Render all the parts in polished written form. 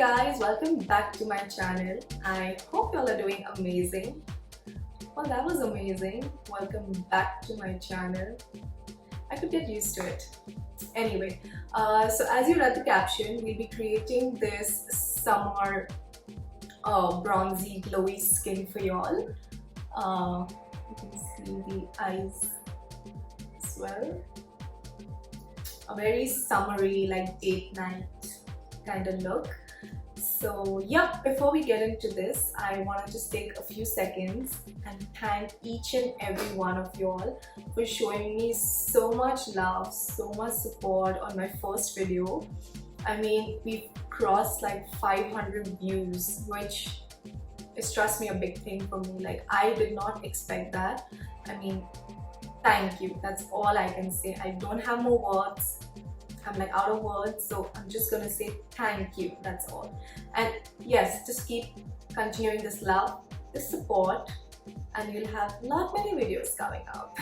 guys, welcome back to my channel. I hope y'all are doing amazing. Well, that was amazing. Welcome back to my channel. I could get used to it. Anyway, so as you read the caption, we'll be creating this summer bronzy glowy skin for y'all. You can see the eyes as well. A very summery, like date night kind of look. So yeah, before we get into this, I want to just take a few seconds and thank each and every one of y'all for showing me so much love, so much support on my first video. I mean, we've crossed like 500 views, which is, trust me, a big thing for me. Like, I did not expect that. I mean, thank you. That's all I can say. I don't have more words. I'm like out of words, so I'm just gonna say thank you. That's all. And yes, just keep continuing this love, this support, and you'll have many videos coming up.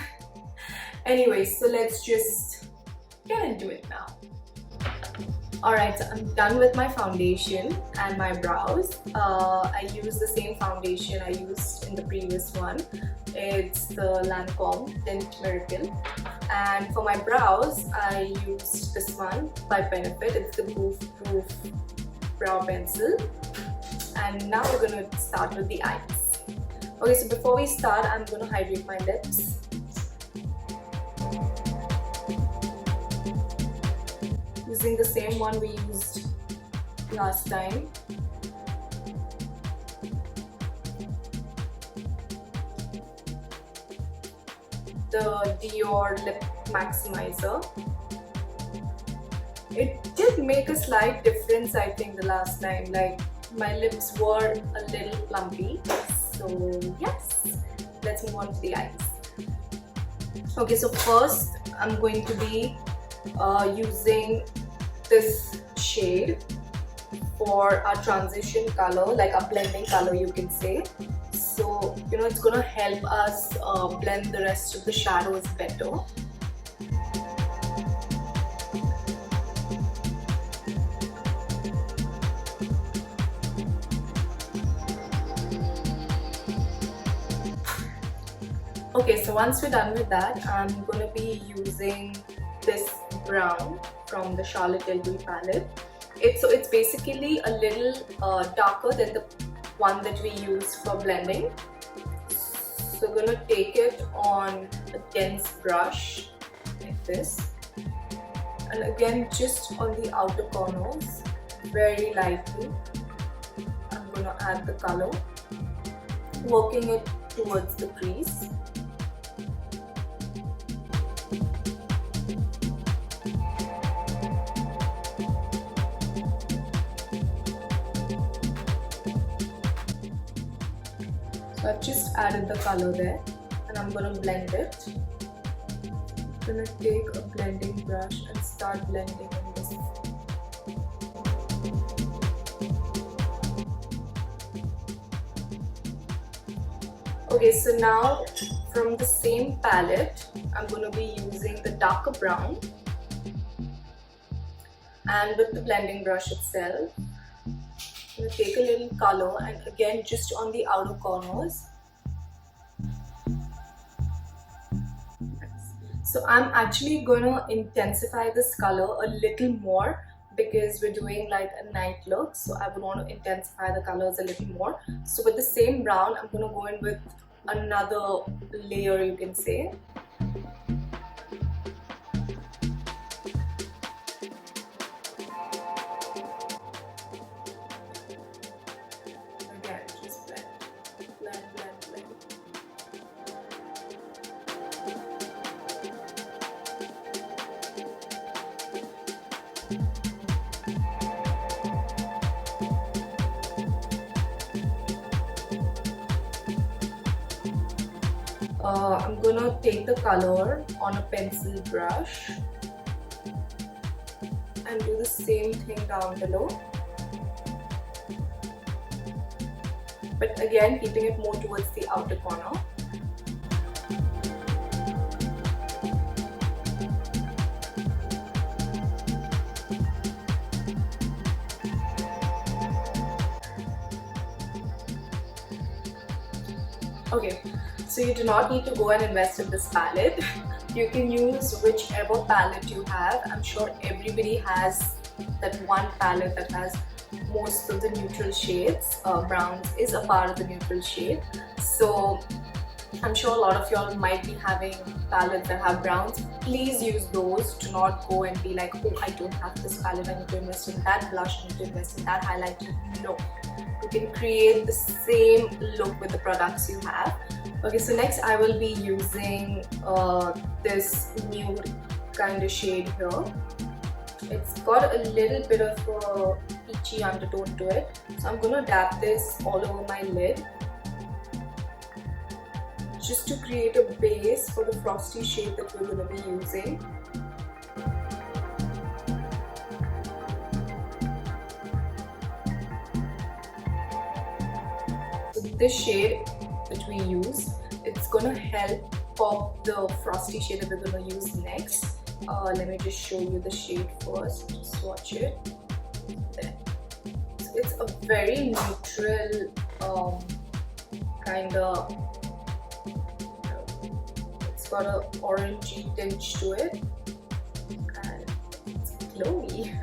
Anyway, so let's just get into it now. Alright, so I'm done with my foundation and my brows. I use the same foundation I used in the previous one. It's the Lancome Tint Miracle. And for my brows, I used this one by Benefit. It's the Goof brow pencil. And now we're going to start with the eyes. Okay, so before we start, I'm going to hydrate my lips. Using the same one we used last time. The Dior Lip Maximizer. It did make a slight difference, I think, the last time. Like, my lips were a little plumpy. So yes, let's move on to the eyes. Okay, so first I'm going to be using this shade for a transition color, like a blending color, you can say. So, you know, it's gonna help us blend the rest of the shadows better. Okay, so once we're done with that, I'm gonna be using this brown from the Charlotte Tilbury palette. It's basically a little darker than the one that we use for blending. So we're gonna take it on a dense brush like this, and again just on the outer corners, very lightly. I'm gonna add the color, working it towards the crease. So I've just added the color there, and I'm going to blend it. I'm going to take a blending brush and start blending in this. Okay, so now from the same palette, I'm going to be using the darker brown, and with the blending brush itself, I'm going to take a little color, and again just on the outer corners. So I'm actually going to intensify this color a little more because we're doing like a night look, so I would want to intensify the colors a little more. So with the same brown, I'm going to go in with another layer, you can say. I'm gonna take the color on a pencil brush and do the same thing down below, but again keeping it more towards the outer corner. Okay, so you do not need to go and invest in this palette. You can use whichever palette you have. I'm sure everybody has that one palette that has most of the neutral shades. Browns is a part of the neutral shade. So I'm sure a lot of y'all might be having palettes that have browns. Please use those. Do not go and be like, oh, I don't have this palette, I need to invest in that blush, I need to invest in that highlighter. No. You can create the same look with the products you have. Okay, so next I will be using this nude kind of shade here. It's got a little bit of a peachy undertone to it. So I'm going to dab this all over my lid, just to create a base for the frosty shade that we're going to be using. So this shade that we use, it's going to help pop the frosty shade that we're going to use next. Let me just show you the shade first, just swatch it. There. So it's a very neutral kind of, it's got an orangey tinge to it and it's glowy.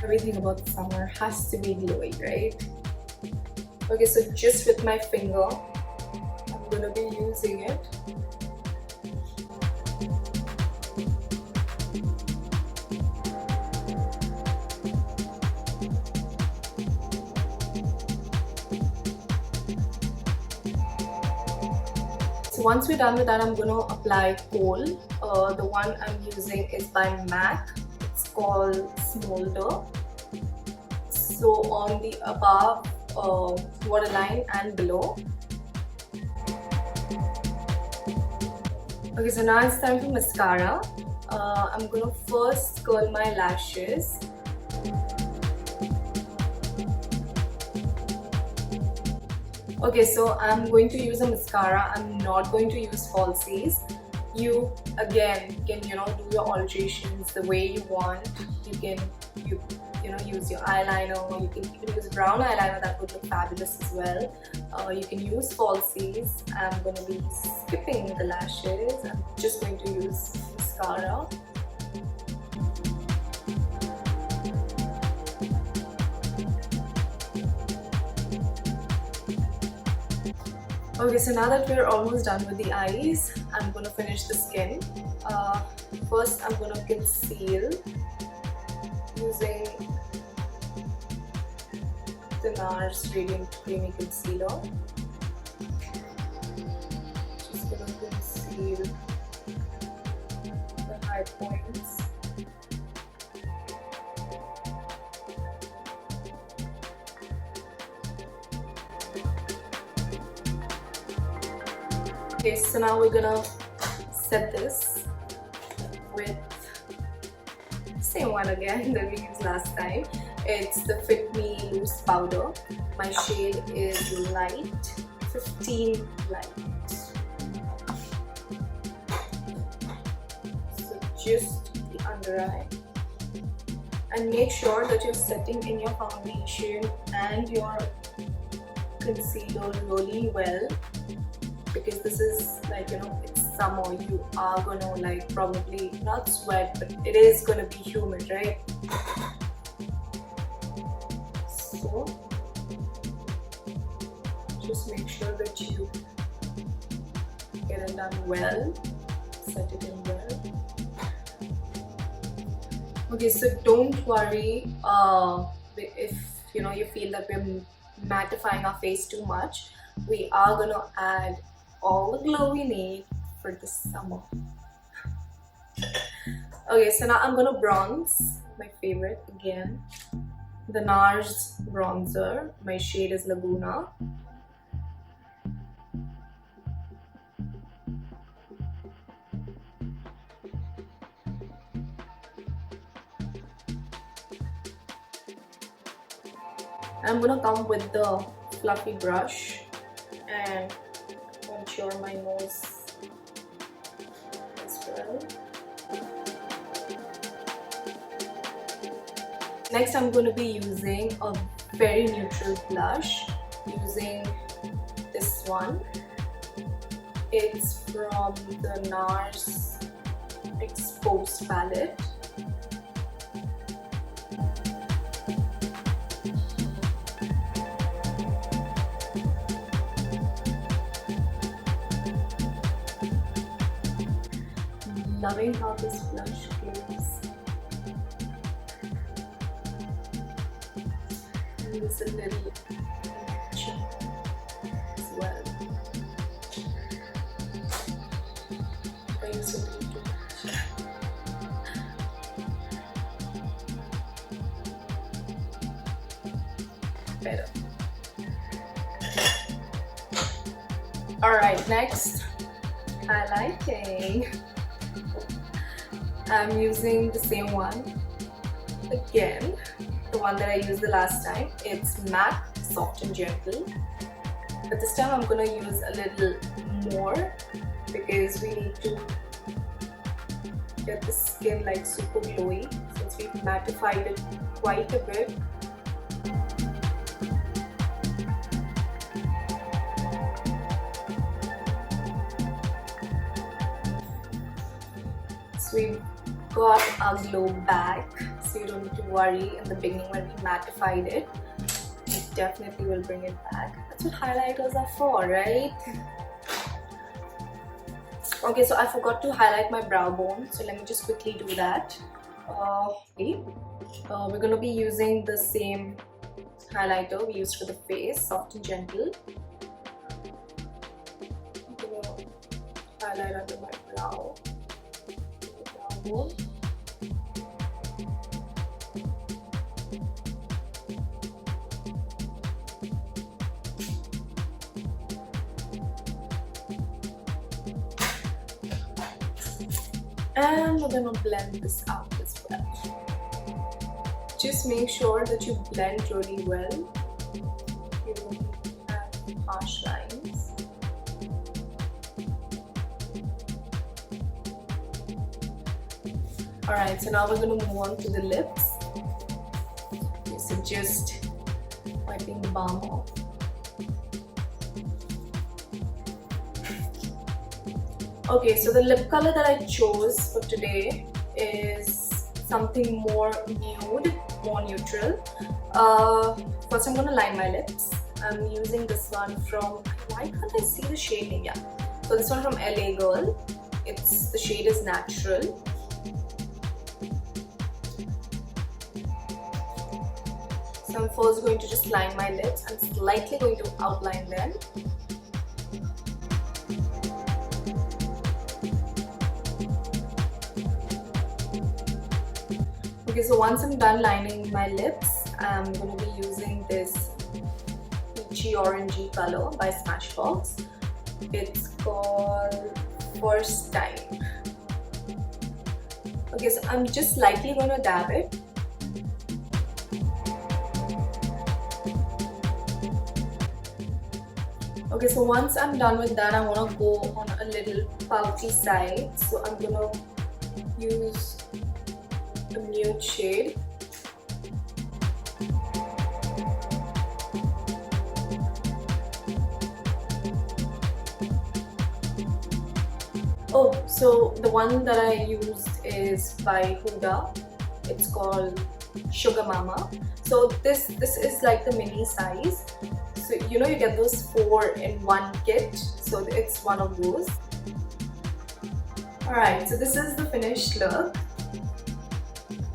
Everything about summer has to be glowy, right? Okay, so just with my finger, I'm gonna be using it. So once we're done with that, I'm going to apply kohl. The one I'm using is by M.A.C. It's called Smolder. So on the above waterline and below. Okay, so now it's time for mascara. I'm going to first curl my lashes. Okay, so I'm going to use a mascara. I'm not going to use falsies. You again can do your alterations the way you want. You can use your eyeliner. You can even use brown eyeliner, that would look fabulous as well. You can use falsies. I'm going to be skipping the lashes. I'm just going to use mascara. Okay, so now that we're almost done with the eyes, I'm going to finish the skin. First, I'm going to conceal using the Nars Radiant Creamy Concealer. Just going to conceal the high points. Okay, so now we're gonna set this with the same one again that we used last time. It's the Fit Me Loose Powder. My shade is light, 15 light. So just the under eye. And make sure that you're setting in your foundation and your concealer really well. Because this is it's summer, you are gonna probably not sweat, but it is gonna be humid, right? So just make sure that you get it done well, set it in well. Okay, so don't worry if you feel that we're mattifying our face too much. We are gonna add all the glow we need for the summer. Okay, so now I'm gonna bronze, my favorite again, the Nars bronzer. My shade is Laguna. I'm gonna come with the fluffy brush and contour my nose as well. Next, I'm going to be using a very neutral blush, using this one. It's from the Nars Exposed palette. Loving how this blush glows. And there's a little chin as well. I use a little too much. Better. Alright, next, highlighting. I'm using the same one again, the one that I used the last time. It's M.A.C, Soft and Gentle, but this time I'm gonna use a little more because we need to get the skin like super glowy since we've mattified it quite a bit. So we've got our glow back, so you don't need to worry in the beginning when we mattified it. It definitely will bring it back. That's what highlighters are for, right? Okay, so I forgot to highlight my brow bone, so let me just quickly do that. We're going to be using the same highlighter we used for the face, Soft and Gentle. I'm going to highlight under my brow. And we're gonna blend this out as well. Just make sure that you blend really well. You don't have harsh lines. Alright, so now we're going to move on to the lips. Okay, so just wiping the balm off. Okay, so the lip color that I chose for today is something more nude, more neutral. First I'm going to line my lips. I'm using this one from, why can't I see the shading? Yeah. So this one from LA Girl. The shade is Natural. So I'm first going to just line my lips and slightly going to outline them. Okay, so once I'm done lining my lips, I'm going to be using this peachy orangey color by Smashbox. It's called First Time. Okay, so I'm just slightly going to dab it. Okay, so once I'm done with that, I want to go on a little pouty side. So I'm going to use a nude shade. Oh, so the one that I used is by Huda. It's called Sugar Mama. So this is like the mini size. So you know you get those 4 in 1 kit. So it's one of those. Alright, so this is the finished look.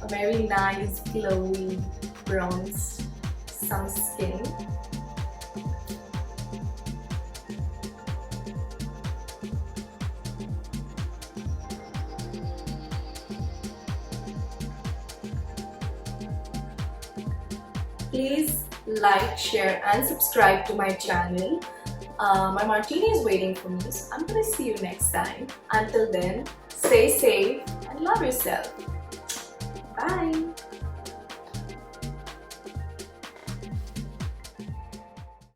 A very nice glowy bronze sun skin. Please like, share and subscribe to my channel. My martini is waiting for me, so I'm gonna see you next time. Until then, stay safe and love yourself. Bye!